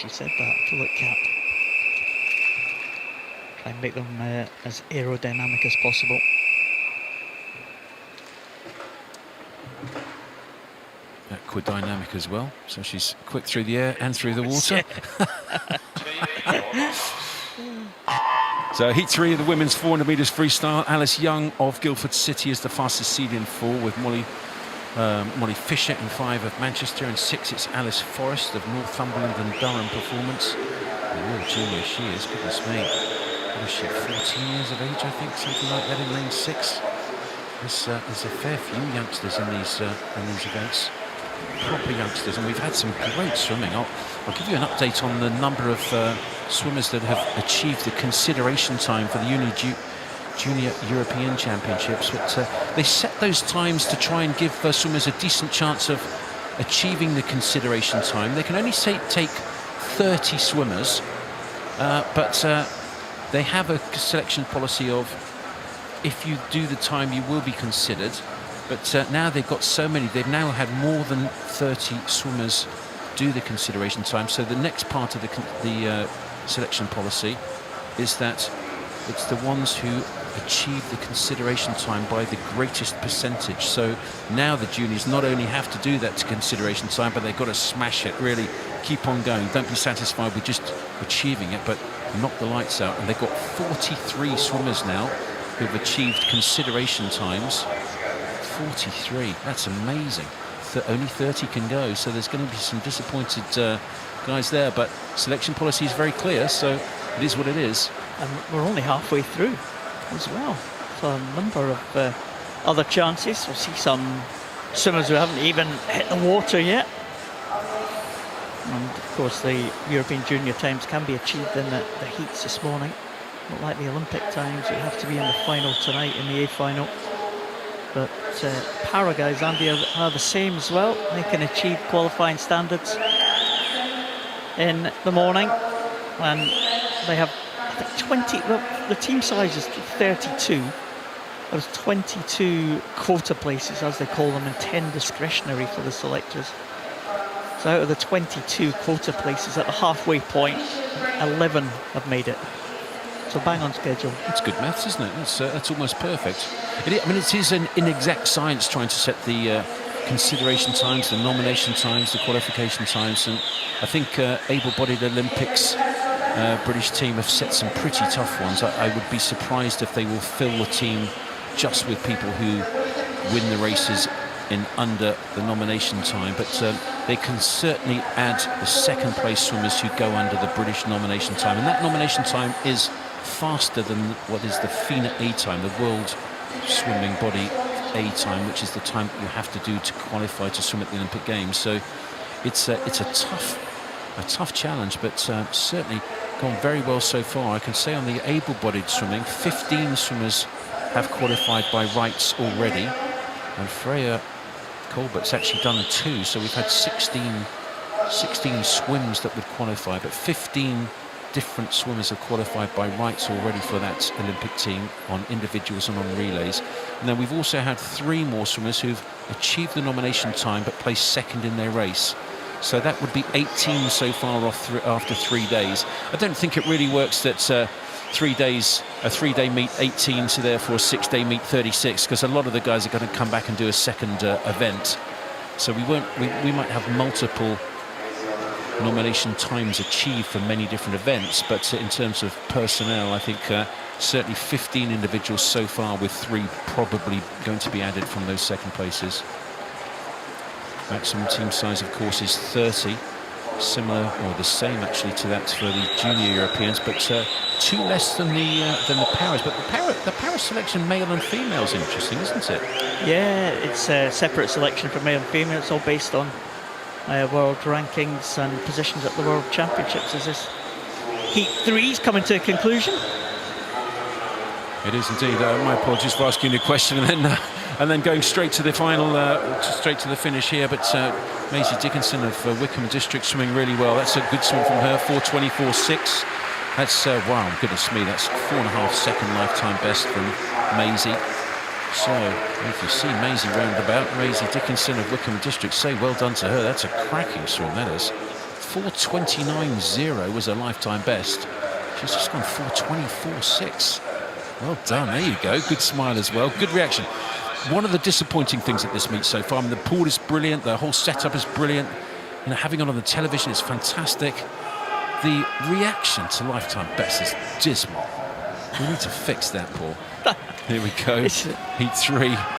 She said that to look at. Try and make them as aerodynamic as possible. Aquadynamic as well, so she's quick through the air and through the water. So heat 3 of the women's 400 metres freestyle. Alice Young of Guildford City is the fastest seed in 4, with Molly Fisher in 5 of Manchester. In 6 it's Alice Forrest of Northumberland and Durham Performance. A real junior she is, goodness me. What is she, 14 years of age, I think, something like that in lane 6. There's a fair few youngsters in these events. Proper youngsters, and we've had some great swimming. I'll give you an update on the number of swimmers that have achieved the consideration time for the Junior European Championships, but they set those times to try and give swimmers a decent chance of achieving the consideration time. They can only take 30 swimmers, but they have a selection policy of, if you do the time you will be considered. But now they've got so many, they've now had more than 30 swimmers do the consideration time. So the next part of the selection policy is that it's the ones who achieve the consideration time by the greatest percentage. So now the juniors not only have to do that to consideration time, but they've got to smash it, really keep on going. Don't be satisfied with just achieving it, but knock the lights out. And they've got 43 swimmers now who've achieved consideration times. 43, that's amazing. Only 30 can go, so there's going to be some disappointed guys there, but selection policy is very clear, so it is what it is. And we're only halfway through as well, so a number of other chances. We'll see some swimmers who haven't even hit the water yet, and of course the European junior times can be achieved in the heats this morning, not like the Olympic times. You have to be in the final tonight, in the A final. But para guys, Andy, are the same as well. They can achieve qualifying standards in the morning, and they have, I think, 20. Well, the team size is 32. There's 22 quota places, as they call them, and 10 discretionary for the selectors. So out of the 22 quota places at the halfway point, 11 have made it. So bang on schedule. It's good maths, isn't it? That's almost perfect. I mean, it is an inexact science trying to set the consideration times, the nomination times, the qualification times, and I think able-bodied Olympics British team have set some pretty tough ones. I would be surprised if they will fill the team just with people who win the races in under the nomination time, but they can certainly add the second place swimmers who go under the British nomination time, and that nomination time is faster than what is the FINA A time, the World Swimming Body A time, which is the time that you have to do to qualify to swim at the Olympic Games. So it's a tough challenge, but certainly gone very well so far. I can say on the able-bodied swimming, 15 swimmers have qualified by rights already, and Freya Colbert's actually done 2, so we've had 16 swims that would qualify, but 15 different swimmers have qualified by rights already for that Olympic team on individuals and on relays. And then we've also had 3 more swimmers who've achieved the nomination time but placed second in their race. So that would be 18 so far after 3 days. I don't think it really works that 3 days, a 3-day meet 18, so therefore a 6-day meet 36, because a lot of the guys are going to come back and do a second event. So we might have multiple nomination times achieved for many different events, but in terms of personnel, I think certainly 15 individuals so far, with 3 probably going to be added from those second places. Maximum team size, of course, is 30, similar or the same actually to that for the junior Europeans, but 2 less than the paras. But the para selection, male and female, is interesting, isn't it? Yeah, it's a separate selection for male and female. It's all based on world rankings and positions at the World Championships. As this Heat 3's coming to a conclusion. It is indeed. My apologies for asking the question and then going straight to the final, straight to the finish here. But Maisie Dickinson of Wickham District swimming really well. That's a good swim from her, 4:24.6. That's, wow, goodness me, that's 4.5 second lifetime best from Maisie. So, if you see Maisie roundabout, Maisie Dickinson of Wickham District, say well done to her. That's a cracking swim, that is. 4:29.0 was her lifetime best. She's just gone 4:24.6. Well done, there you go. Good smile as well, good reaction. One of the disappointing things at this meet so far, I mean, the pool is brilliant, the whole setup is brilliant. You know, having it on the television is fantastic. The reaction to lifetime best is dismal. We need to fix that, Paul. Here we go, heat 3.